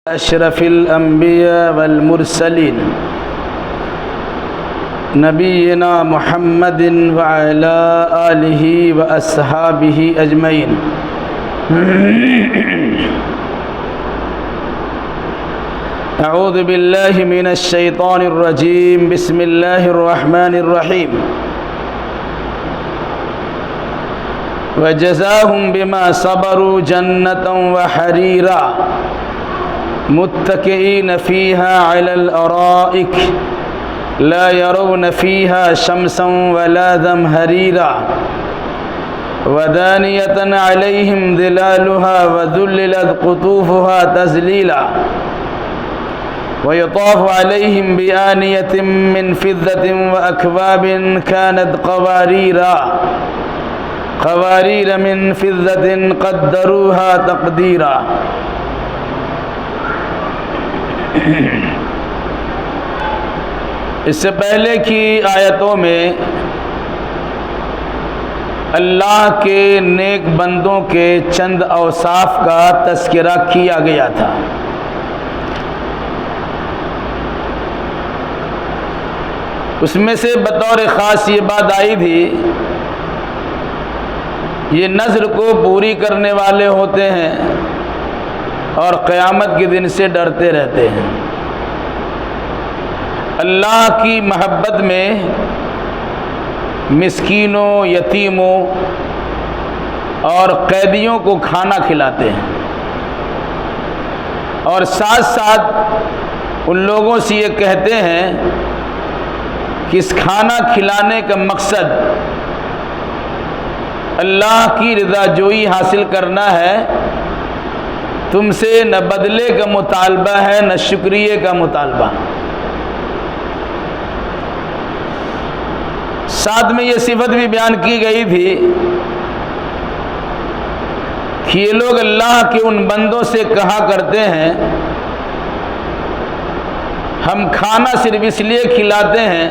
اشرف الانبیاء والمرسلین نبینا محمد وعلی آلہ واصحابہ اجمعین۔ اعوذ باللہ من الشیطان الرجیم، بسم اللہ الرحمن الرحیم۔ وجزاهم بما صبروا جنة وحريرا متكئين فيها على الأرائك لا يرون فيها شمسا ولا زمهريرا ودانية عليهم ظلالها وذللت قطوفها تذليلا ويطاف عليهم بآنية من فضة وأكواب كانت قوارير من فضة قدروها تقديرا۔ اس سے پہلے کی آیتوں میں اللہ کے نیک بندوں کے چند اوصاف کا تذکرہ کیا گیا تھا۔ اس میں سے بطور خاص یہ بات آئی تھی، یہ نذر کو پوری کرنے والے ہوتے ہیں اور قیامت کے دن سے ڈرتے رہتے ہیں۔ اللہ کی محبت میں مسکینوں، یتیموں اور قیدیوں کو کھانا کھلاتے ہیں، اور ساتھ ساتھ ان لوگوں سے یہ کہتے ہیں کہ اس کھانا کھلانے کا مقصد اللہ کی رضا جوئی حاصل کرنا ہے، تم سے نہ بدلے کا مطالبہ ہے نہ شکریہ کا مطالبہ۔ ساتھ میں یہ صفت بھی بیان کی گئی تھی کہ یہ لوگ اللہ کے ان بندوں سے کہا کرتے ہیں، ہم کھانا صرف اس لیے کھلاتے ہیں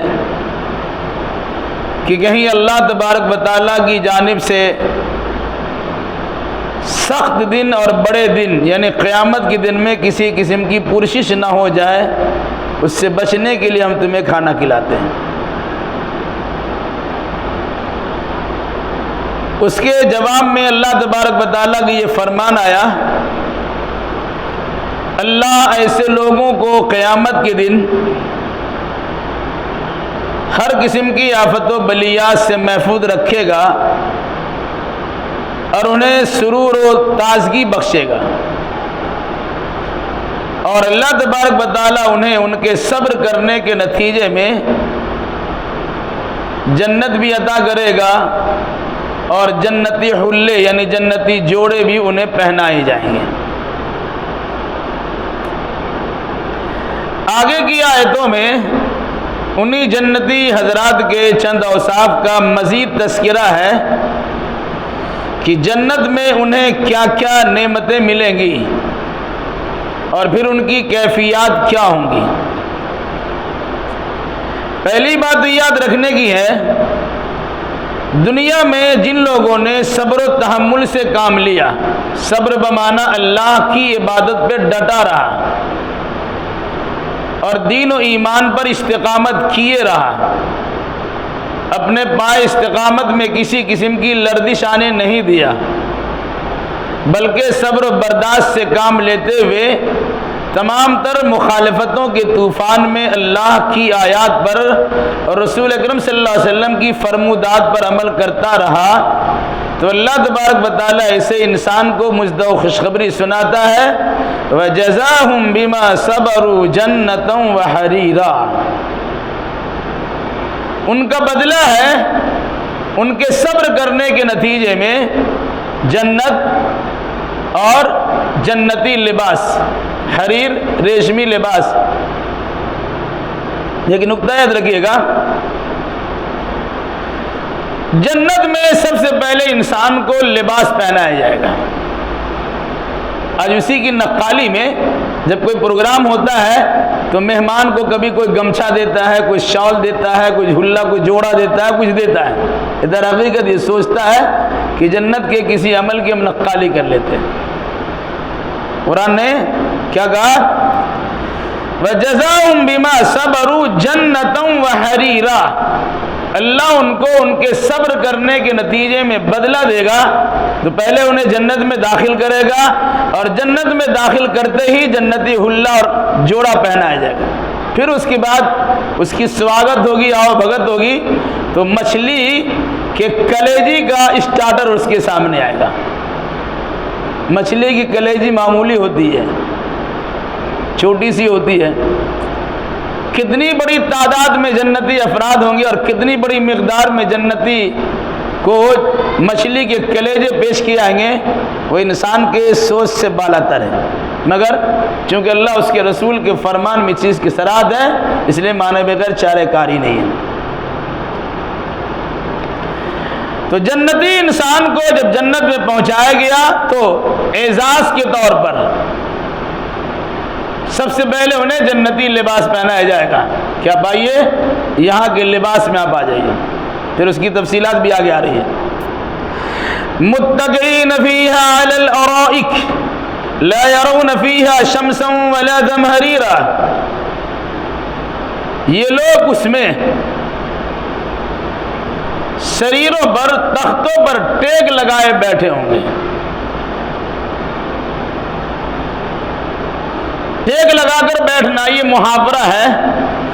کہ کہیں اللہ تبارک و تعالیٰ کی جانب سے سخت دن اور بڑے دن یعنی قیامت کے دن میں کسی قسم کی پرشش نہ ہو جائے، اس سے بچنے کے لیے ہم تمہیں کھانا کھلاتے ہیں۔ اس کے جواب میں اللہ تبارک و تعالیٰ کی یہ فرمان آیا، اللہ ایسے لوگوں کو قیامت کے دن ہر قسم کی آفت و بلیات سے محفوظ رکھے گا اور انہیں سرور و تازگی بخشے گا، اور اللہ تبارک و تعالیٰ انہیں ان کے صبر کرنے کے نتیجے میں جنت بھی عطا کرے گا، اور جنتی حلے یعنی جنتی جوڑے بھی انہیں پہنائے جائیں گے۔ آگے کی آیتوں میں انہی جنتی حضرات کے چند اوصاف کا مزید تذکرہ ہے کہ جنت میں انہیں کیا کیا نعمتیں ملیں گی اور پھر ان کی کیفیات کیا ہوں گی۔ پہلی بات تو یاد رکھنے کی ہے، دنیا میں جن لوگوں نے صبر و تحمل سے کام لیا، صبر بمعنی اللہ کی عبادت پہ ڈٹا رہا اور دین و ایمان پر استقامت کیے رہا، اپنے پائے استقامت میں کسی قسم کی لرزش آنے نہیں دیا، بلکہ صبر و برداشت سے کام لیتے ہوئے تمام تر مخالفتوں کے طوفان میں اللہ کی آیات پر اور رسول اکرم صلی اللہ علیہ وسلم کی فرمودات پر عمل کرتا رہا، تو اللہ تبارک و تعالیٰ ایسے انسان کو مجدہ و خوشخبری سناتا ہے، وَجَزَاهُمْ بِمَا صَبَرُوا جَنَّةً وَحَرِيرًا۔ ان کا بدلہ ہے ان کے صبر کرنے کے نتیجے میں جنت اور جنتی لباس، حریر ریشمی لباس۔ لیکن نقطہ یاد رکھیے گا، جنت میں سب سے پہلے انسان کو لباس پہنایا جائے گا۔ آج اسی کی نقالی میں جب کوئی پروگرام ہوتا ہے تو مہمان کو کبھی کوئی گمچھا دیتا ہے، کوئی شال دیتا ہے، کوئی جھلا، کوئی جوڑا دیتا ہے، کچھ دیتا ہے۔ ادھر حقیقت یہ سوچتا ہے کہ جنت کے کسی عمل کی ہم نقالی کر لیتے ہیں۔ قرآن نے کیا کہا؟ وَجَزَاهُمْ بِمَا صَبَرُوا جَنَّةً وَحَرِيرًا، اللہ ان کو ان کے صبر کرنے کے نتیجے میں بدلہ دے گا۔ تو پہلے انہیں جنت میں داخل کرے گا، اور جنت میں داخل کرتے ہی جنتی حلہ اور جوڑا پہنایا جائے گا۔ پھر اس کے بعد اس کی سواگت ہوگی، آؤ بھگت ہوگی، تو مچھلی کے کلیجی کا اسٹارٹر اس کے سامنے آئے گا۔ مچھلی کی کلیجی معمولی ہوتی ہے، چھوٹی سی ہوتی ہے۔ کتنی بڑی تعداد میں جنتی افراد ہوں گے اور کتنی بڑی مقدار میں جنتی کو مچھلی کے کلیجے پیش کیے آئیں گے، وہ انسان کے سوچ سے بالا تر ہے، مگر چونکہ اللہ اس کے رسول کے فرمان میں چیز کی صراحت ہے، اس لیے مانے بغیر چارہ کاری نہیں ہے۔ تو جنتی انسان کو جب جنت میں پہنچایا گیا تو اعزاز کے طور پر سب سے پہلے انہیں جنتی لباس پہنایا جائے گا کہ آپ آئیے یہاں کے لباس میں آپ آ جائیے۔ پھر اس کی تفصیلات بھی آگے آ رہی ہے۔ متکئین فیہا علی الارائک لا یرون فیہا شمسا ولا زمہریرا، یہ لوگ اس میں سریروں پر تختوں پر ٹیک لگائے بیٹھے ہوں گے۔ ٹیک لگا کر بیٹھنا یہ محاورہ ہے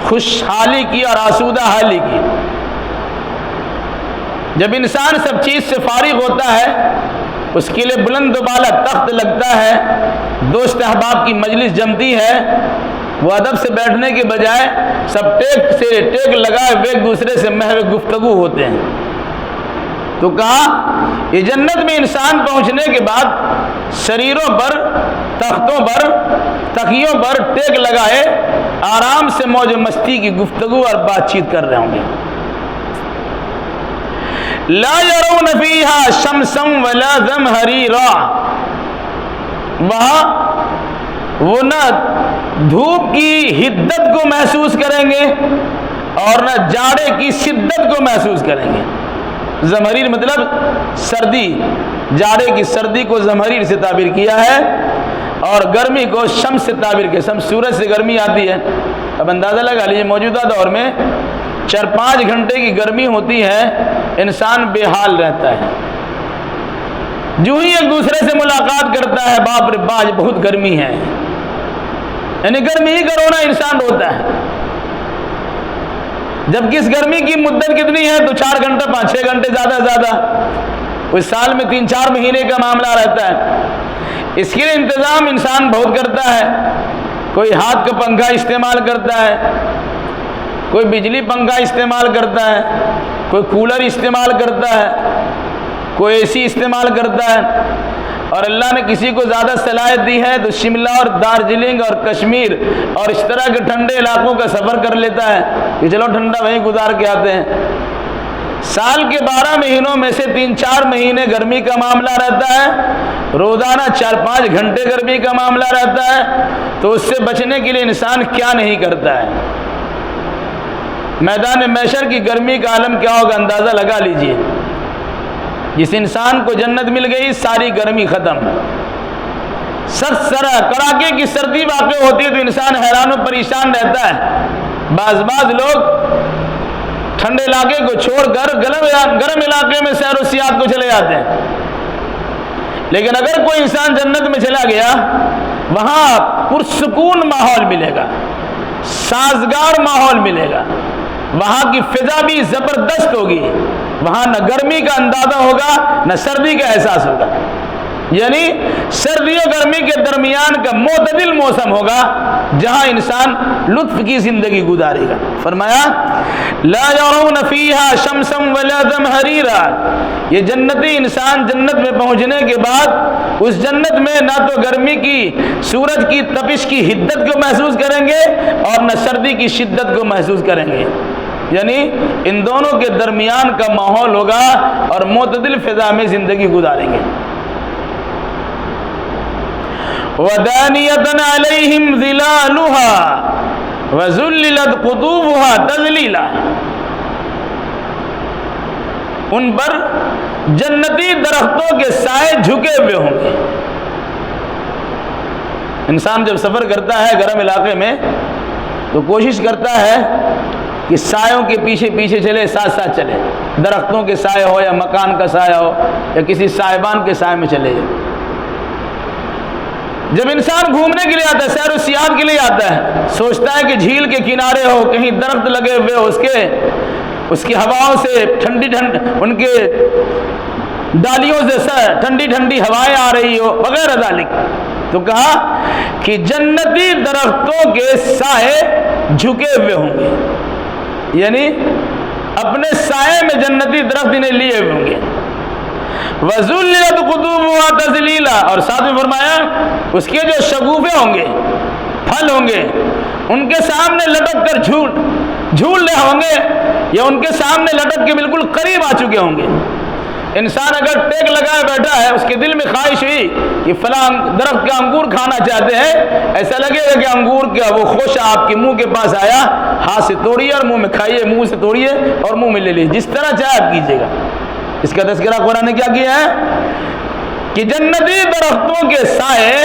خوشحالی کی اور آسودہ حالی کی۔ جب انسان سب چیز سے فارغ ہوتا ہے، اس کے لیے بلند و بالا تخت لگتا ہے، دوست احباب کی مجلس جمتی ہے، وہ ادب سے بیٹھنے کے بجائے سب ٹیک لگائے ہوئے ایک دوسرے سے محو گفتگو ہوتے ہیں۔ تو کہا یہ جنت میں انسان پہنچنے کے بعد سریروں پر، تختوں پر، تکیوں پر ٹیک لگائے آرام سے موج و مستی کی گفتگو اور بات چیت کر رہے ہوں گے۔ لا یرون فیہا شمسا ولا زمہریرا، وہاں وہ نہ دھوپ کی حدت کو محسوس کریں گے اور نہ جاڑے کی شدت کو محسوس کریں گے۔ زمہریر مطلب سردی، جاڑے کی سردی کو زمہریر سے تعبیر کیا ہے، اور گرمی کو شمس سے تعبیر کیا۔ شمس سورج سے گرمی آتی ہے، اب اندازہ لگا لیجیے موجودہ دور میں 4-5 گھنٹے کی گرمی ہوتی ہے، انسان بے حال رہتا ہے۔ جو ہی ایک دوسرے سے ملاقات کرتا ہے، باپ رے باپ بہت گرمی ہے، یعنی گرمی ہی کا رونا انسان روتا ہے۔ جب کس گرمی کی مدت کتنی ہے تو 4 گھنٹے 5-6 گھنٹے زیادہ سے زیادہ، اس سال میں 3-4 مہینے کا معاملہ رہتا ہے۔ اس کے لیے انتظام انسان بہت کرتا ہے، کوئی ہاتھ کا پنکھا استعمال کرتا ہے، کوئی بجلی پنکھا استعمال کرتا ہے، کوئی کولر استعمال کرتا ہے، کوئی اے سی استعمال کرتا ہے، اور اللہ نے کسی کو زیادہ صلاحیت دی ہے تو شملہ اور دارجلنگ اور کشمیر اور اس طرح کے ٹھنڈے علاقوں کا سفر کر لیتا ہے کہ چلو ٹھنڈا وہیں گزار کے آتے ہیں۔ سال کے 12 مہینوں میں سے 3-4 مہینے گرمی کا معاملہ رہتا ہے، روزانہ 4-5 گھنٹے گرمی کا معاملہ رہتا ہے، تو اس سے بچنے کے لیے انسان کیا نہیں کرتا ہے۔ میدان محشر کی گرمی کا عالم کیا ہوگا اندازہ لگا لیجئے۔ جس انسان کو جنت مل گئی ساری گرمی ختم، سخت سرا کڑاکے کی سردی واقع ہوتی ہے تو انسان حیران و پریشان رہتا ہے۔ بعض لوگ ٹھنڈے علاقے کو چھوڑ کر گرم علاقے میں سیر و سیاحت کو چلے جاتے ہیں، لیکن اگر کوئی انسان جنت میں چلا گیا وہاں پرسکون ماحول ملے گا، سازگار ماحول ملے گا، وہاں کی فضا بھی زبردست ہوگی، وہاں نہ گرمی کا اندازہ ہوگا نہ سردی کا احساس ہوگا، یعنی سردی و گرمی کے درمیان کا معتدل موسم ہوگا جہاں انسان لطف کی زندگی گزارے گا۔ فرمایا لا یرون فیہا شمسا ولا زمہریرا، یہ جنتی انسان جنت میں پہنچنے کے بعد اس جنت میں نہ تو گرمی کی سورج کی تپش کی حدت کو محسوس کریں گے اور نہ سردی کی شدت کو محسوس کریں گے، یعنی ان دونوں کے درمیان کا ماحول ہوگا اور معتدل فضا میں زندگی گزاریں گے۔ وَدَانِيَةً عَلَيْهِمْ ظِلَالُهَا وَذُلِّلَتْ قُطُوفُهَا تَذْلِيلًا، ان پر جنتی درختوں کے سائے جھکے ہوئے ہوں گے، انسان جب سفر کرتا ہے گرم علاقے میں تو کوشش کرتا ہے کہ سایوں کے پیچھے پیچھے چلے، ساتھ ساتھ چلے، درختوں کے سائے ہو یا مکان کا سایہ ہو یا کسی صاحبان کے سائے میں چلے جائے۔ جب انسان گھومنے کے لیے آتا ہے، سیر و سیاحت کے لیے آتا ہے، سوچتا ہے کہ جھیل کے کنارے ہو، کہیں درخت لگے ہوئے ہو، اس کی ہواؤں سے ان کے ڈالیوں سے ٹھنڈی ٹھنڈی ہوائیں آ رہی ہو وغیرہ ذالک، تو کہا کہ جنتی درختوں کے سائے جھکے ہوئے ہوں گے، یعنی اپنے سائے میں جنتی درخت انہیں لیے ہوئے ہوں گے۔ وَذُلِّلَتْ قُطُوفُهَا تَذْلِيلًا، اور ساتھ میں فرمایا اس کے جو شگوفے ہوں گے، پھل ہوں گے، ان کے سامنے لٹک کر جھول رہے ہوں گے یا ان کے سامنے لٹک کے بالکل قریب آ چکے ہوں گے۔ انسان اگر ٹیک لگائے بیٹھا ہے، اس کے دل میں خواہش ہوئی کہ فلاں درخت کا انگور کھانا چاہتے ہیں، ایسا لگے گا کہ انگور کا وہ خوشہ آپ کے منہ کے پاس آیا، ہاتھ سے توڑیے اور منہ میں کھائیے، منہ سے توڑیے اور منہ میں لے لیجیے، جس طرح چاہے آپ کیجیے گا۔ اس کا تذکرہ قرآن نے کیا کیا ہے کہ جنتی درختوں کے سائے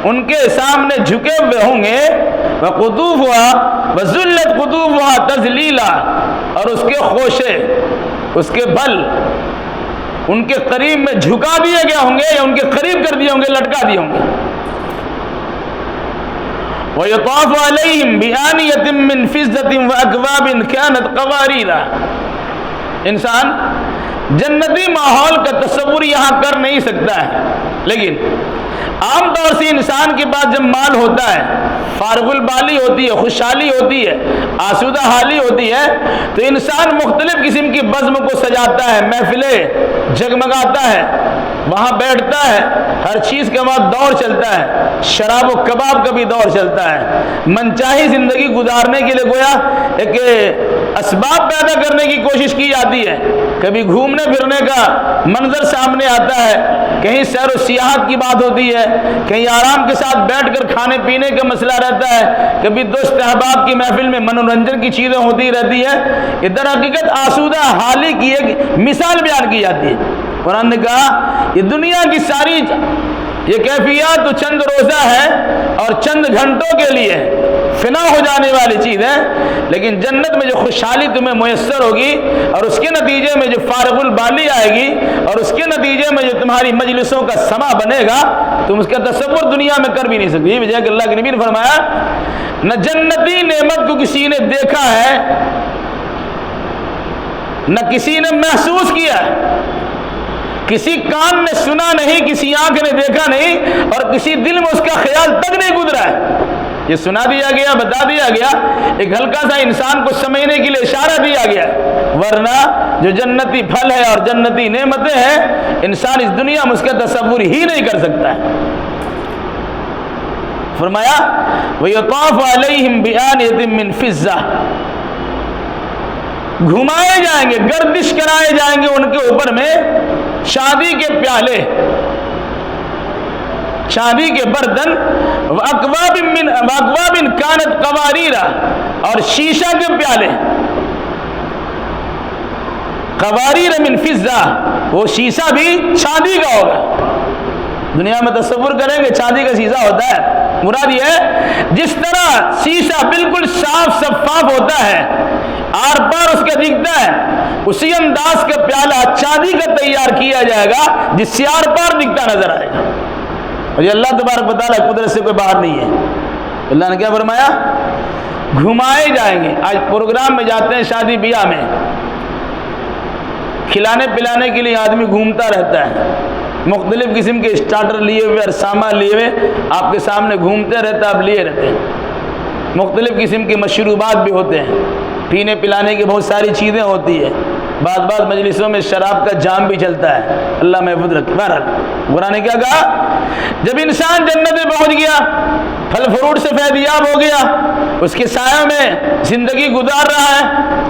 ان کے سامنے جھکے ہوئے ہوں گے، وَقُطُوفُهَا وَذُلَّتْ قُطُوفُهَا تَذْلِيلًا، اور اس کے خوشے، اس کے پھل ان کے قریب میں جھکا دیے گئے ہوں گے یا ان کے قریب کر دیے ہوں گے، لٹکا دیے ہوں گے۔ وَيُطَافُ عَلَيْهِمْ بِآنِيَةٍ مِّن فِضَّةٍ وَأَكْوَابٍ كَانَتْ قَوَارِيرَ، انسان جنتی ماحول کا تصور یہاں کر نہیں سکتا ہے، لیکن عام طور سے انسان کے پاس جب مال ہوتا ہے، فارغ البالی ہوتی ہے، خوشحالی ہوتی ہے، آسودہ حالی ہوتی ہے، تو انسان مختلف قسم کی بزم کو سجاتا ہے، محفلیں جگمگاتا ہے، وہاں بیٹھتا ہے، ہر چیز کا وہاں دور چلتا ہے، شراب و کباب کا بھی دور چلتا ہے، منچاہی زندگی گزارنے کے لیے گویا ایک اسباب پیدا کرنے کی کوشش کی جاتی ہے، کبھی گھومنے پھرنے کا منظر سامنے آتا ہے، کہیں سیر و سیاحت کی بات ہوتی ہے، کہیں آرام کے ساتھ بیٹھ کر کھانے پینے کا مسئلہ رہتا ہے، کبھی دوست احباب کی محفل میں منورنجن کی چیزیں ہوتی رہتی ہے۔ ادھر حقیقت آسودہ حالی کی ایک مثال بیان کی جاتی ہے۔ قرآن نے کہا یہ دنیا کی ساری یہ کیفیات تو چند روزہ ہے اور چند گھنٹوں کے لیے فنا ہو جانے والی چیز ہے، لیکن جنت میں جو خوشحالی تمہیں میسر ہوگی اور اس کے نتیجے میں جو فارغ البالی آئے گی اور اس کے نتیجے میں جو تمہاری مجلسوں کا سما بنے گا، تم اس کا تصور دنیا میں کر بھی نہیں سکتے۔ یہ وجہ کہ اللہ کے نبی نے فرمایا نہ جنتی نعمت کو کسی نے دیکھا ہے نہ کسی نے محسوس کیا ہے، کسی کان نے سنا نہیں، کسی آنکھ نے دیکھا نہیں اور کسی دل میں اس کا خیال تک نہیں گزرا ہے۔ یہ سنا دیا گیا، بتا دیا گیا، ایک ہلکا سا انسان کو سمجھنے کے لیے اشارہ دیا گیا، ورنہ جو جنتی پھل ہے اور جنتی نعمتیں ہیں انسان اس دنیا میں اس کا تصور ہی نہیں کر سکتا ہے۔ فرمایا وَيُطَافُ عَلَيْهِمْ بِآنِيَةٍ مِّن فِضَّةٍ، گھمائے جائیں گے، گردش کرائے جائیں گے ان کے اوپر میں شادی کے پیالے، شادی کے برتن، وَأَكْوَابٍ كَانَتْ قَوَارِيرَ، اور شیشہ کے پیالے، قواریر من فضہ، وہ شیشہ بھی چاندی کا ہوگا۔ دنیا میں تصور کریں گے چاندی کا شیشہ ہوتا ہے، مراد یہ ہے جس طرح شیشہ بالکل صاف شفاف ہوتا ہے، آر پار اس کا دکھتا ہے، اسی انداز کا پیالہ چاندی کا تیار کیا جائے گا جس سے آر پار دکھتا نظر آئے گا۔ اور یہ اللہ تبارک و تعالیٰ قدرت سے کوئی باہر نہیں ہے۔ اللہ نے کیا فرمایا؟ گھمائے جائیں گے۔ آج پروگرام میں جاتے ہیں شادی بیاہ میں، کھلانے پلانے کے لیے آدمی گھومتا رہتا ہے، مختلف قسم کے اسٹارٹر لیے ہوئے اور سامان لیے ہوئے آپ کے سامنے گھومتے رہتا، آپ لیے رہتے ہیں، مختلف قسم کے مشروبات بھی ہوتے ہیں، پینے پلانے کی بہت ساری چیزیں ہوتی ہے، بعض مجلسوں میں شراب کا جام بھی چلتا ہے، اللہ محفوظ رکھے۔ بہرحال قرآن نے کیا کہا؟ جب انسان جنت میں پہنچ گیا، پھل فروٹ سے فیضیاب ہو گیا، اس کے سایہ میں زندگی گزار رہا ہے،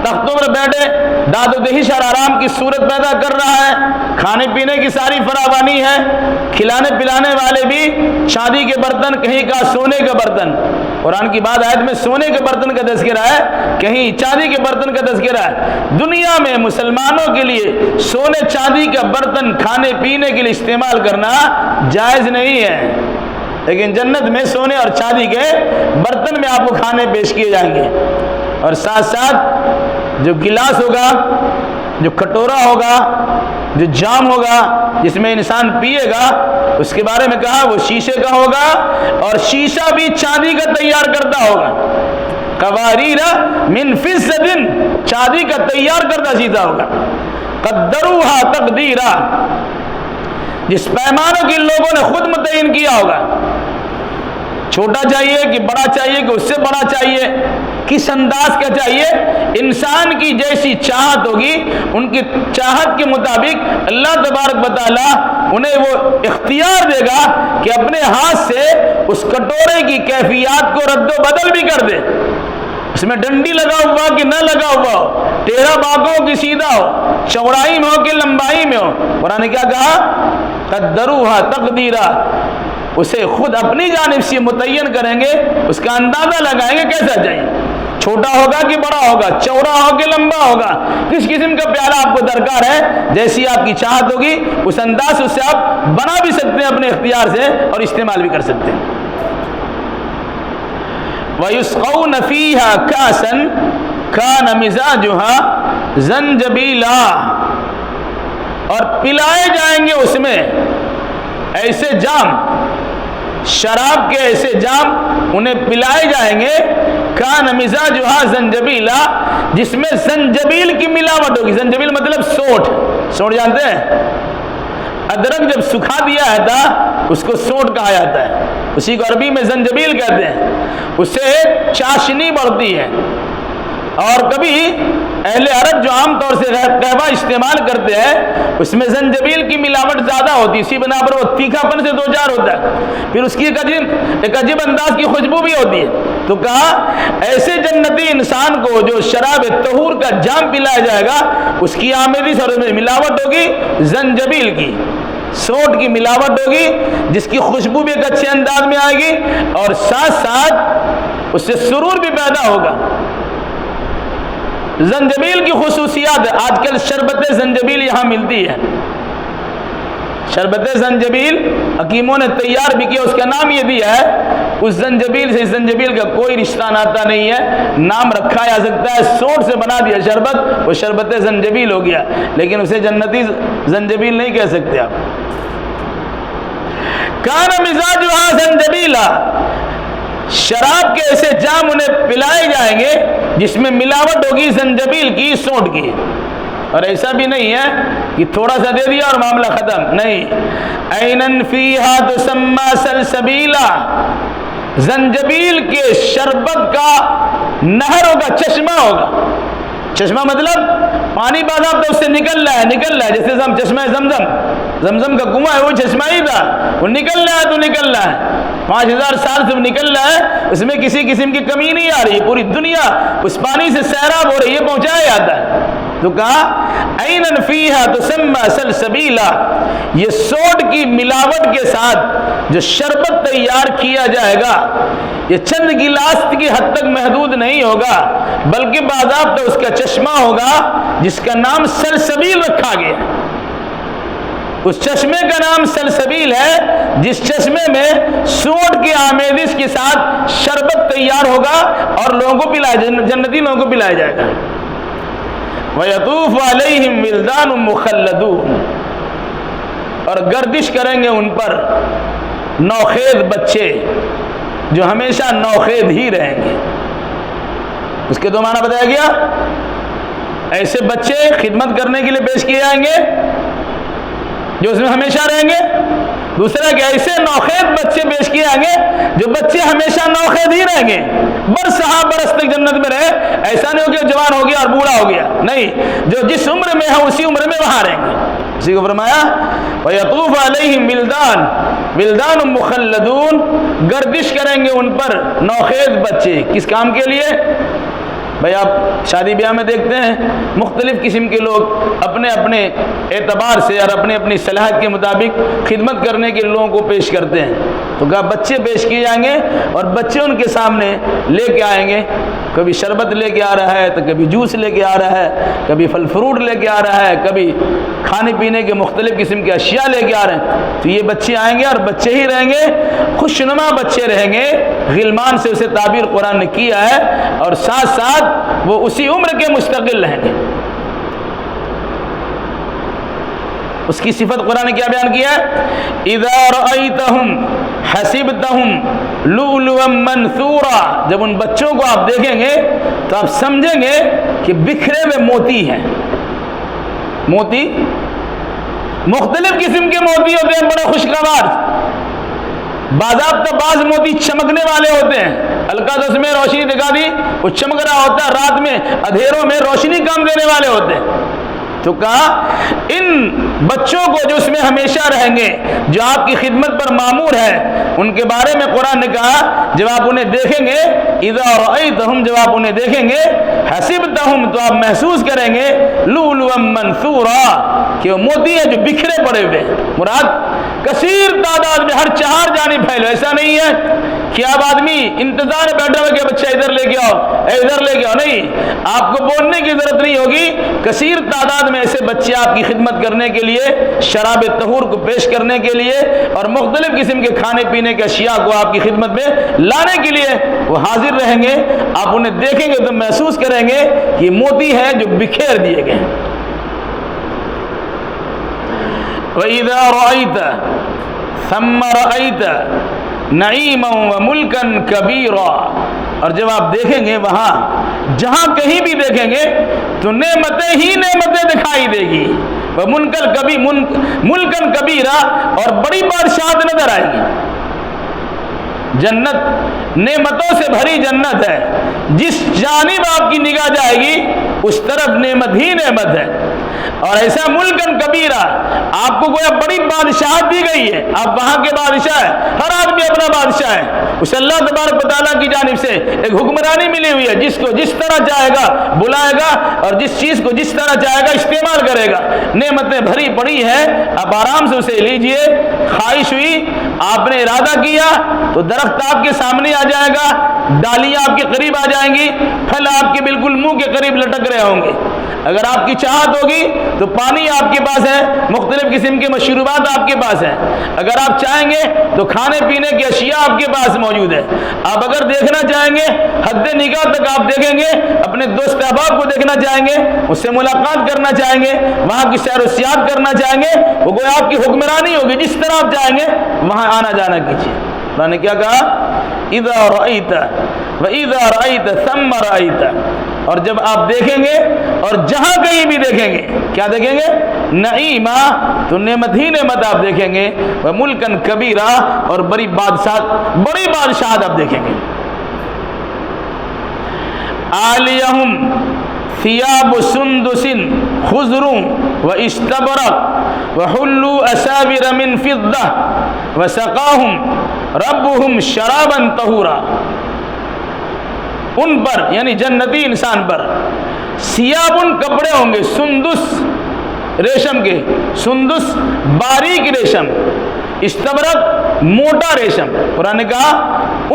تختوں پر بیٹھے داد و دہش اور آرام کی صورت پیدا کر رہا ہے، کھانے پینے کی ساری فراوانی ہے، کھلانے پلانے والے بھی، شادی کے برتن، کہیں کا سونے کا برتن، قرآن کی بات آیت میں سونے کے برتن کا تذکرہ ہے، کہیں چاندی کے برتن کا تذکرہ ہے۔ دنیا میں مسلمانوں کے لیے سونے چاندی کا برتن کھانے پینے کے لیے استعمال کرنا جائز نہیں ہے، لیکن جنت میں سونے اور چاندی کے برتن میں آپ کو کھانے پیش کیے جائیں گے، اور ساتھ ساتھ جو گلاس ہوگا، جو کٹورا ہوگا، جو جام ہوگا جس میں انسان پیے گا، اس کے بارے میں کہا وہ شیشے کا ہوگا، اور شیشہ بھی چاندی کا تیار کرتا ہوگا، قواریر من فضة، چاندی کا تیار کردہ شیشہ ہوگا، قدروها تقدیرا، جس پیمانوں کی لوگوں نے خود متعین کیا ہوگا، چھوٹا چاہیے کہ بڑا چاہیے کہ اس سے بڑا چاہیے، کس انداز کا چاہیے، انسان کی جیسی چاہت ہوگی ان کی چاہت کے مطابق اللہ تبارک و تعالیٰ انہیں وہ اختیار دے گا کہ اپنے ہاتھ سے اس کٹورے کی کیفیات کو رد و بدل بھی کر دے، اس میں ڈنڈی لگا ہوا کہ نہ لگا ہوا ہو، ٹیڑھا باغ ہو کہ سیدھا ہو، چوڑائی میں ہو کہ لمبائی میں ہو، قرآن نے کیا کہا؟ قدروها تقدیرا، اسے خود اپنی جانب سے متعین کریں گے، اس کا اندازہ لگائیں گے کیسا چاہیے، چھوٹا ہوگا کہ بڑا ہوگا، چوڑا ہو کہ لمبا ہوگا، کس قسم کا پیالہ آپ کو درکار ہے، جیسی آپ کی چاہت ہوگی اس انداز سے آپ بنا بھی سکتے ہیں اپنے اختیار سے اور استعمال بھی کر سکتے ہیں۔ وَيُسْقَوْنَ فِيهَا كَأْسًا كَانَ مِزَاجُهَا زَنْجَبِيلًا، اور پلائے جائیں گے اس میں ایسے جام، شراب کے ایسے جام انہیں پلائے جائیں گے، کان مزاجها زنجبیلا، جس میں زنجبیل کی ملاوٹ ہوگی۔ زنجبیل مطلب سونٹ، سونٹ جانتے ہیں؟ ادرک جب سکھا دیا جاتا اس کو سونٹ کہا جاتا ہے، اسی کو عربی میں زنجبیل کہتے ہیں، اس سے چاشنی بڑھتی ہے، اور کبھی اہل عرب جو عام طور سے قہوہ استعمال کرتے ہیں اس میں زنجبیل کی ملاوٹ زیادہ ہوتی ہے، اسی بنا پر وہ تیکھا پن سے دو چار ہوتا ہے، پھر اس کی ایک عجیب انداز کی خوشبو بھی ہوتی ہے۔ تو کہا ایسے جنتی انسان کو جو شراب طہور کا جام پلایا جائے گا اس کی آمیزش اور میں ملاوٹ ہوگی زنجبیل کی، سونٹ کی ملاوٹ ہوگی، جس کی خوشبو بھی ایک اچھے انداز میں آئے گی، اور ساتھ ساتھ اس سے سرور بھی پیدا ہوگا۔ زنجبیل کی خصوصیات، آج کل شربت زنجبیل یہاں ملتی ہے، شربت زنجبیل حکیموں نے تیار بھی کیا، اس کا نام یہ دیا ہے، اس زنجبیل سے اس زنجبیل کا کوئی رشتہ ناتا نہیں ہے، نام رکھا جا سکتا ہے، سونٹ سے بنا دیا شربت، وہ شربت زنجبیل ہو گیا، لیکن اسے جنتی زنجبیل نہیں کہہ سکتے آپ۔ کان مزاجها زنجبیلا، شراب کے ایسے جام انہیں پلائے جائیں گے جس میں ملاوٹ ہوگی زنجبیل کی، سونٹ کی، اور ایسا بھی نہیں ہے کہ تھوڑا سا دے دیا اور معاملہ ختم، نہیں، عینن فیہا تسمی سلسبیلا، زنجبیل کے شربت کا نہر ہوگا، چشمہ ہوگا، چشمہ مطلب پانی باضابطہ اس سے نکل رہا ہے، جیسے چشمہ زمزم کا کنواں ہے وہ چشمہ ہی تھا، وہ نکل رہا ہے تو نکل رہا ہے، 5000 سال سے وہ نکل رہا ہے، اس میں کسی قسم کی کمی نہیں آ رہی، پوری دنیا اس پانی سے سیراب ہو رہی ہے، پہنچایا جاتا ہے۔ تو کہا عینن فیہا تسمی سلسبیلا، یہ سونٹ کی ملاوٹ کے ساتھ جو شربت تیار کیا جائے گا یہ چند گلاس کی حد تک محدود نہیں ہوگا، بلکہ باضابطہ اس کا چشمہ ہوگا جس کا نام سلسبیل رکھا گیا، اس چشمے کا نام سلسبیل ہے، جس چشمے میں سونٹ کی آمیزش کے ساتھ شربت تیار ہوگا اور لوگوں کو پلایا، جنتی لوگوں کو پلایا جائے گا۔ وَيَطُوفُ عَلَيْهِمْ وِلْدَانٌ مُخَلَّدُونَ، اور گردش کریں گے ان پر نوخیز بچے جو ہمیشہ نوخیز ہی رہیں گے۔ اس کے دو معنی بتایا گیا، ایسے بچے خدمت کرنے کے لیے پیش کیے جائیں گے جو اس میں ہمیشہ رہیں گے، دوسرا کہ ایسے نوخیز بچے پیش کیے جائیں گے جو بچے ہمیشہ نوخیز ہی رہیں گے، برسہ برس تک جنت میں رہے، ایسا نہیں ہو کہ جوان ہو گیا اور بوڑھا ہو گیا، نہیں، جو جس عمر میں ہے اسی عمر میں وہاں رہیں گے۔ اسی کو فرمایا وَيَطُوفُ عَلَيْهِمْ وِلْدَانٌ مُخَلَّدُونَ، گردش کریں گے ان پر نوخیز بچے، کس کام کے لیے؟ بھائی آپ شادی بیاہ میں دیکھتے ہیں مختلف قسم کے لوگ اپنے اپنے اعتبار سے اور اپنی اپنی صلاحیت کے مطابق خدمت کرنے کے لوگوں کو پیش کرتے ہیں. تو کہا بچے پیش کیے جائیں گے اور بچے ان کے سامنے لے کے آئیں گے. کبھی شربت لے کے آ رہا ہے تو کبھی جوس لے کے آ رہا ہے, کبھی پھل فروٹ لے کے آ رہا ہے, کبھی کھانے پینے کے مختلف قسم کے اشیاء لے کے آ رہے ہیں. تو یہ بچے آئیں گے اور بچے ہی رہیں گے, خوشنما بچے رہیں گے. غلمان سے اسے تعبیر قرآن نے کیا ہے, اور ساتھ ساتھ وہ اسی عمر کے مستقل رہیں گے. اس کی صفت قرآن نے کیا بیان کیا ہے؟ اذا رأیتہم حسبتہم لؤلؤا منثورا. جب ان بچوں کو آپ دیکھیں گے تو آپ سمجھیں گے کہ بکھرے ہوئے موتی ہیں. موتی مختلف قسم کے موتی ہوتے ہیں, بڑے خوشگوار. باضابطہ بعض موتی چمکنے والے ہوتے ہیں, ہلکا تو اس میں روشنی دکھا دی وہ چمک رہا ہوتا ہے, رات میں اندھیروں میں روشنی کام دینے والے ہوتے ہیں. تو کہا ان بچوں کو جو اس میں ہمیشہ رہیں گے, جو آپ کی خدمت پر مامور ہے, ان کے بارے میں قرآن نے کہا جب آپ انہیں دیکھیں گے, اذا رأیتہم, جب آپ انہیں دیکھیں گے, حسبتہم, تو آپ محسوس کریں گے, لؤلؤا منثورا, کہ وہ موتی ہیں جو بکھرے پڑے ہوئے. مراد کثیر تعداد میں ہر چہار جانب پھیلے. ایسا نہیں ہے کہ آپ آدمی انتظار میں بیٹھا ہوا کہ بچہ ادھر لے کے آؤ, ادھر لے کے آؤ. نہیں, آپ کو بولنے کی ضرورت نہیں ہوگی. کثیر تعداد میں ایسے بچے آپ کی خدمت کرنے کے لیے, شراب طہور کو پیش کرنے کے لیے, اور مختلف قسم کے کھانے پینے کے اشیاء کو آپ کی خدمت میں لانے کے لیے وہ حاضر رہیں گے. آپ انہیں دیکھیں گے تو محسوس کریں گے کہ یہ موتی ہے جو بکھیر دیے گئے. وَإِذَا رَأَيْتَ ثَمَّ رَأَيْتَ نَعِيمًا وَمُلْكًا كَبِيرًا. اور جب آپ دیکھیں گے وہاں جہاں کہیں بھی دیکھیں گے تو نعمتیں ہی نعمتیں دکھائی دے گی. مُلْكًا كَبِيرًا, اور بڑی بادشاہت نظر آئے گی. جنت نعمتوں سے بھری جنت ہے. جس جانب آپ کی نگاہ جائے گی اس طرف نعمت ہی نعمت ہے. اور ایسا ملکن کبیرہ, آپ کو گویا بڑی بادشاہت دی گئی ہے. آپ وہاں کے بادشاہ ہیں, ہر آدمی اپنا بادشاہ ہے. اسے اللہ تبارک و تعالیٰ کی جانب سے ایک حکمرانی ملی ہوئی ہے. جس کو جس طرح چاہے گا بلائے گا, اور جس چیز کو جس طرح چاہے گا استعمال کرے گا. نعمتیں بھری پڑی ہیں, آپ آرام سے اسے لیجئے. خواہش ہوئی, آپ نے ارادہ کیا تو درخت آپ کے سامنے آ جائے گا, ڈالیاں آپ کے قریب آ جائیں گی, پھل آپ کے بالکل منہ کے قریب لٹک رہے ہوں گے. اگر آپ کی چاہت ہوگی تو پانی آپ کے پاس ہے, مختلف قسم کے مشروبات آپ کے پاس ہیں. اگر آپ چاہیں گے تو کھانے پینے کی اشیاء آپ کے پاس موجود ہے. آپ اگر دیکھنا چاہیں گے حد نگاہ تک آپ دیکھیں گے, اپنے دوست احباب کو دیکھنا چاہیں گے, اس سے ملاقات کرنا چاہیں گے, وہاں کی سیر و سیاحت کرنا چاہیں گے, وہ کوئی آپ کی حکمرانی ہوگی. جس طرح آپ چاہیں گے وہاں آنا جانا کیجیے. اللہ نے کیا کہا؟ اذا رأیت وَإِذَا رَأَيْتَ ثَمَّ رَأَيْتَ. اور جب آپ دیکھیں گے اور جہاں کہیں بھی دیکھیں گے, کیا دیکھیں گے؟ نعیما, تو نعمت ہی نعمت آپ دیکھیں گے. وَمُلْكًا كَبِيرًا, اور بڑی بادشاہت آپ دیکھیں گے. عَالِيَهُمْ ثِيَابُ سُنْدُسٍ خُضْرٌ وَإِسْتَبْرَقٍ وَحُلُّوا أَسَاوِرَ مِنْ فِضَّةٍ وَسَقَاهُمْ رَبُّهُمْ شَرَابًا طَهُورًا. ان پر یعنی جنتی انسان پر سیابن کپڑے ہوں گے, سندس ریشم کے, سندس باریک ریشم, استبرق موٹا ریشم. قرآن نے کہا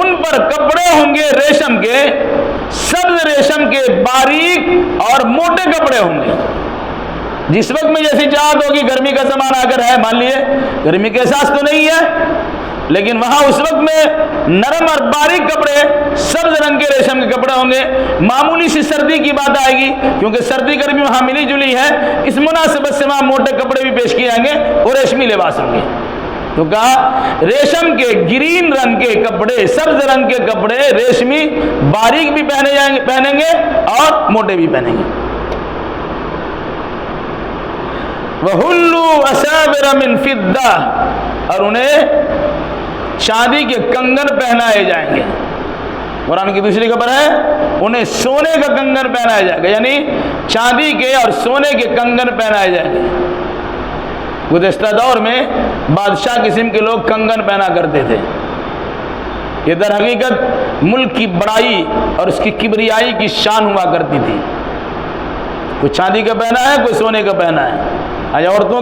ان پر کپڑے ہوں گے ریشم کے, سبز ریشم کے, باریک اور موٹے کپڑے ہوں گے. جس وقت میں جیسی چاہت ہوگی, گرمی کا زمانہ اگر ہے, مان لیے گرمی کا احساس تو نہیں ہے, لیکن وہاں اس وقت میں نرم اور باریک کپڑے, سبز رنگ کے ریشم کے کپڑے ہوں گے. معمولی سی سردی کی بات آئے گی کیونکہ سردی گرمی وہاں ملی جلی ہے, اس مناسبت سے وہاں موٹے کپڑے بھی پیش کیے جائیں گے اور ریشمی لباس ہوں گے. تو کہا ریشم کے گرین رنگ کے کپڑے, سبز رنگ کے کپڑے, ریشمی باریک بھی پہنیں گے اور موٹے بھی پہنیں گے. وَحُلُّوا أَسَاوِرَ مِنْ فِضَّةٍ, اور انہیں چاندی کے کنگن پہنائے جائیں گے. قرآن کی دوسری خبر ہے انہیں سونے کا کنگن پہنایا جائے گا, یعنی چاندی کے اور سونے کے کنگن پہنائے جائیں گے. گزشتہ دور میں بادشاہ قسم کے لوگ کنگن پہنا کرتے تھے. یہ در حقیقت ملک کی بڑائی اور اس کی کبریائی کی شان ہوا کرتی تھی۔ کوئی چاندی کا پہنا ہے، کوئی سونے کا پہنا ہے۔ آج عورتوں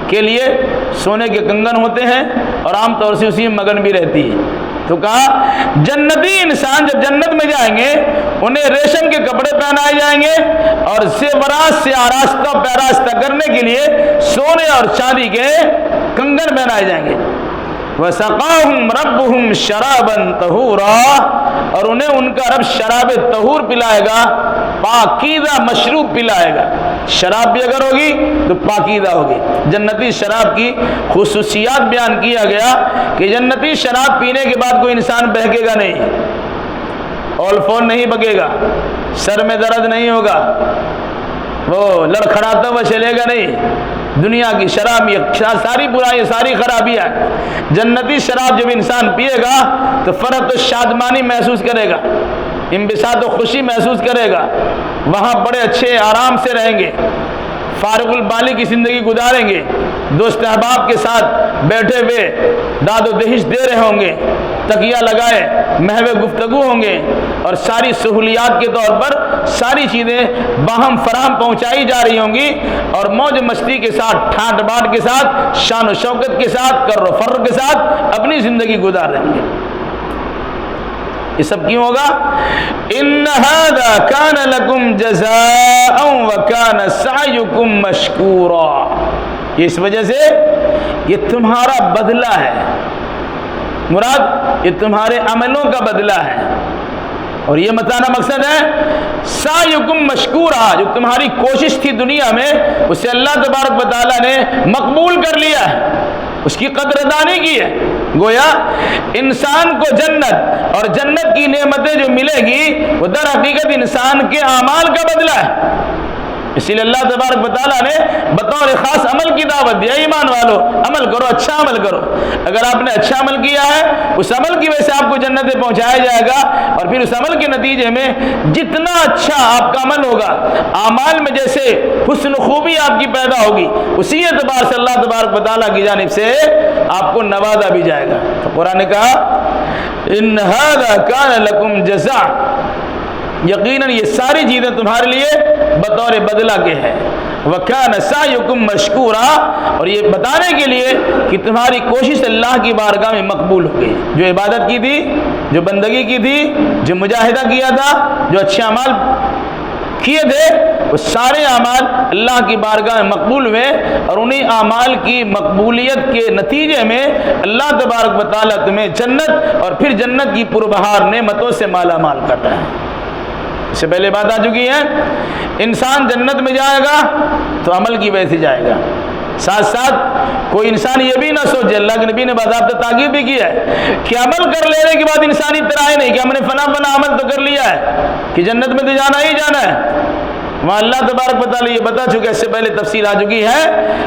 کے لیے سونے کے کنگن ہوتے ہیں اور عام طور سے اسی میں مگن بھی رہتی ہے۔ تو کہا جنتی انسان جب جنت میں جائیں گے انہیں ریشم کے کپڑے پہنائے جائیں گے اور زیورات سے آراستہ پیراستہ کرنے کے لیے سونے اور چاندی کے کنگن پہنائے جائیں گے۔ وَسَقَاهُمْ رَبُّهُمْ شَرَابًا طَهُورًا، اور انہیں ان کا رب شراب طہور پلائے گا، پاکیزہ مشروب پلائے گا۔ شراب بھی اگر ہوگی تو پاکیزہ ہوگی۔ جنتی شراب کی خصوصیات بیان کیا گیا کہ جنتی شراب پینے کے بعد کوئی انسان بہکے گا نہیں، اول فون نہیں بگے گا، سر میں درد نہیں ہوگا، وہ لڑکھڑاتا ہوا چلے گا نہیں۔ دنیا کی شراب یہ ساری برائی ساری خرابیاں، جنتی شراب جب انسان پیے گا تو فرحت و شادمانی محسوس کرے گا، انبساط و خوشی محسوس کرے گا، وہاں بڑے اچھے آرام سے رہیں گے، فارغ البالی کی زندگی گزاریں گے، دوست احباب کے ساتھ بیٹھے ہوئے داد و دہش دے رہے ہوں گے، تکیہ لگائے محو گفتگو ہوں گے، اور ساری سہولیات کے طور پر ساری چیزیں باہم فراہم پہنچائی جا رہی ہوں گی، اور موج مستی کے ساتھ ٹھاٹ باٹ کے ساتھ شان و شوکت کے ساتھ کر و فر کے ساتھ اپنی زندگی گزار رہیں گے۔ یہ سب کیوں ہوگا؟ ان هذا كان لكم جزاء وكان سعيكم مشكورا، اس وجہ سے یہ تمہارا بدلہ ہے، مراد یہ تمہارے عملوں کا بدلہ ہے، اور یہ بتانا مقصد ہے سعیکم مشکورا، جو تمہاری کوشش تھی دنیا میں اسے اللہ تبارک و تعالیٰ نے مقبول کر لیا ہے، اس کی قدردانی کی ہے۔ گویا انسان کو جنت اور جنت کی نعمتیں جو ملے گی وہ در حقیقت انسان کے اعمال کا بدلہ ہے۔ اسی لیے اللہ تبارک و تعالیٰ نے بطور خاص عمل کی دعوت دیا، ایمان والو عمل کرو، اچھا عمل کرو۔ اگر آپ نے اچھا عمل کیا ہے اس عمل کی وجہ سے آپ کو جنتیں پہنچایا جائے گا، اور پھر اس عمل کے نتیجے میں جتنا اچھا آپ کا عمل ہوگا، اعمال میں جیسے حسن و خوبی آپ کی پیدا ہوگی، اسی اعتبار سے اللہ تبارک و تعالیٰ کی جانب سے آپ کو نوازا بھی جائے گا۔ تو قرآن نے کہا ان ھذا کان لکم جزاء، یقیناً یہ ساری چیزیں تمہارے لیے بطور بدلہ کے ہیں، وَكَانَ سَعْيُكُمْ مَشْكُورًا، اور یہ بتانے کے لیے کہ تمہاری کوشش اللہ کی بارگاہ میں مقبول ہو گئی، جو عبادت کی تھی، جو بندگی کی تھی، جو مجاہدہ کیا تھا، جو اچھے اعمال کیے تھے، وہ سارے اعمال اللہ کی بارگاہ میں مقبول ہوئے، اور انہی اعمال کی مقبولیت کے نتیجے میں اللہ تبارک و تعالیٰ تمہیں جنت اور پھر جنت کی پربہار نعمتوں سے مالا مال کر رہا ہے۔ اس سے پہلے بات آ چکی ہے، انسان جنت میں جائے گا تو عمل کی وجہ سے جائے گا، ساتھ ساتھ کوئی انسان یہ بھی نہ سوچے، اللہ کے نبی نے باضابطہ تاکید بھی کی ہے کہ عمل کر لینے کے بعد انسان اترائے نہیں کہ ہم نے فلاں فلاں عمل تو کر لیا ہے کہ جنت میں تو جانا ہی جانا ہے۔ وہاں اللہ تبارک و تعالیٰ یہ بتا چکے، اس سے پہلے تفصیل آ چکی ہے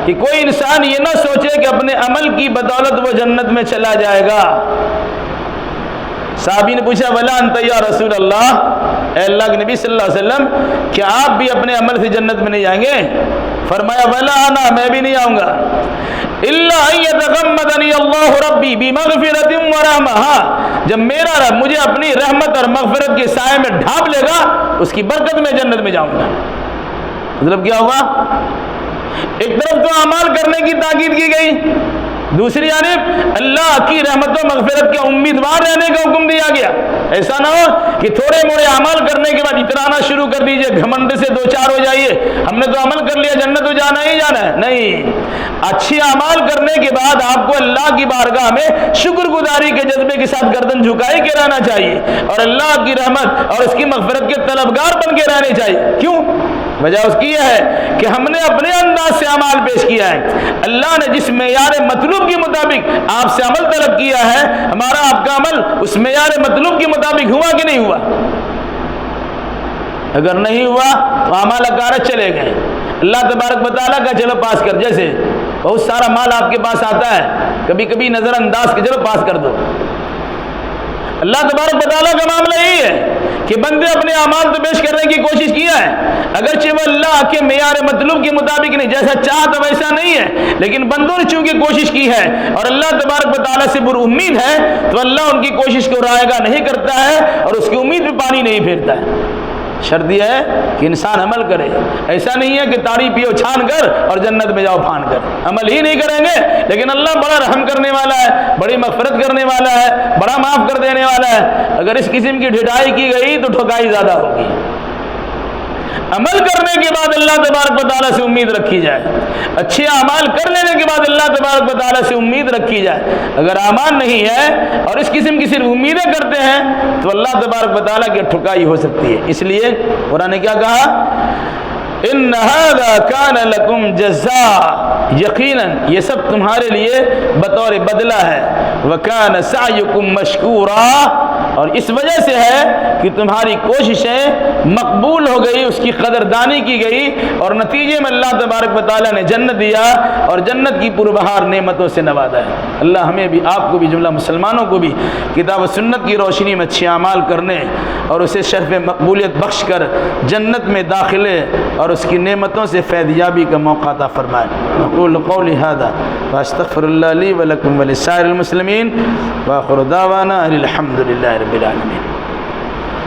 کہ کوئی انسان یہ نہ سوچے کہ اپنے عمل کی بدولت وہ جنت میں چلا جائے گا۔ صحابی نے پوچھا ولا انت یا رسول اللہ، اے اللہ کے نبی صلی اللہ علیہ وسلم کیا آپ بھی اپنے عمل سے جنت میں نہیں جائیں گے؟ فرمایا ولا انا، میں بھی نہیں آؤں گا، الا ان یتغمدنی اللہ ربی بمغفرۃ ورحمہ، ہاں جب میرا رب مجھے اپنی رحمت اور مغفرت کے سائے میں ڈھانپ لے گا اس کی برکت میں جنت میں جاؤں گا۔ مطلب کیا ہوا؟ ایک طرف تو اعمال کرنے کی تاکید کی گئی، دوسری جانب اللہ کی رحمت و مغفرت کا امیدوار رہنے کا حکم دیا گیا۔ ایسا نہ ہو کہ تھوڑے موڑے اعمال کرنے کے بعد اترانا شروع کر دیجئے، گھمنڈ سے دو چار ہو جائیے، ہم نے تو عمل کر لیا جنت تو جانا ہی جانا ہے، نہیں۔ اچھی اعمال کرنے کے بعد آپ کو اللہ کی بارگاہ میں شکر گزاری کے جذبے کے ساتھ گردن جھکائے کے رہنا چاہیے، اور اللہ کی رحمت اور اس کی مغفرت کے طلبگار بن کے رہنے چاہیے۔ کیوں؟ وجہ اس کی یہ ہے کہ ہم نے اپنے انداز سے اعمال پیش کیا ہے، اللہ نے جس معیار مطلوب کے مطابق آپ سے عمل طلب کیا ہے، ہمارا آپ کا عمل اس معیار مطلوب کے مطابق ہوا کہ نہیں ہوا؟ اگر نہیں ہوا تو اعمال اکارت چلے گئے، اللہ تبارک و تعالیٰ کا چلو پاس کر، جیسے بہت سارا مال آپ کے پاس آتا ہے، کبھی کبھی نظر انداز کے چلو پاس کر دو۔ اللہ تبارک و تعالیٰ کا معاملہ یہی ہے کہ بندے اپنے اعمال تو پیش کرنے کی کوشش کیا ہے، اگرچہ وہ اللہ کے معیار مطلوب کے مطابق نہیں، جیسا چاہتا ویسا نہیں ہے، لیکن بندوں نے چونکہ کوشش کی ہے اور اللہ تبارک و تعالیٰ سے پر امید ہے، تو اللہ ان کی کوشش کو رائے گاہ نہیں کرتا ہے اور اس کی امید پہ پانی نہیں پھیرتا ہے۔ شرط یہ ہے کہ انسان عمل کرے، ایسا نہیں ہے کہ تاڑی پیو چھان کر اور جنت میں جاؤ پھان کر، عمل ہی نہیں کریں گے، لیکن اللہ بڑا رحم کرنے والا ہے، بڑی مغفرت کرنے والا ہے، بڑا معاف کر دینے والا ہے۔ اگر اس قسم کی ڈھٹائی کی گئی تو ٹھکائی زیادہ ہوگی۔ عمل کرنے کے بعد اللہ تبارک و تعالیٰ سے امید رکھی جائے، اچھے اعمال کر لینے کے بعد اللہ تبارک و تعالیٰ سے امید رکھی جائے۔ اگر اعمال نہیں ہے اور اس قسم کی صرف امیدیں کرتے ہیں تو اللہ تبارک و تعالیٰ کی ٹھکائی ہو سکتی ہے۔ اس لیے قرآن نے کیا کہا؟ ان هذا كان لكم جزاء، یقیناً یہ سب تمہارے لیے بطور بدلہ ہے، وكان سعيكم مشكورا، اور اس وجہ سے ہے کہ تمہاری کوششیں مقبول ہو گئی، اس کی قدردانی کی گئی اور نتیجے میں اللہ تبارک و تعالیٰ نے جنت دیا اور جنت کی پربہار نعمتوں سے نوازا ہے۔ اللہ ہمیں بھی، آپ کو بھی، جملہ مسلمانوں کو بھی کتاب و سنت کی روشنی میں اچھے اعمال کرنے اور اسے شرف مقبولیت بخش کر جنت میں داخلے اور اس کی نعمتوں سے فیضیابی کا موقع عطا فرمائے۔ اقول قولی ھذا واستغفر اللہ لی ولکم ولسائر المسلمین، وآخر دعوانا ان الحمد للہ رب العالمین۔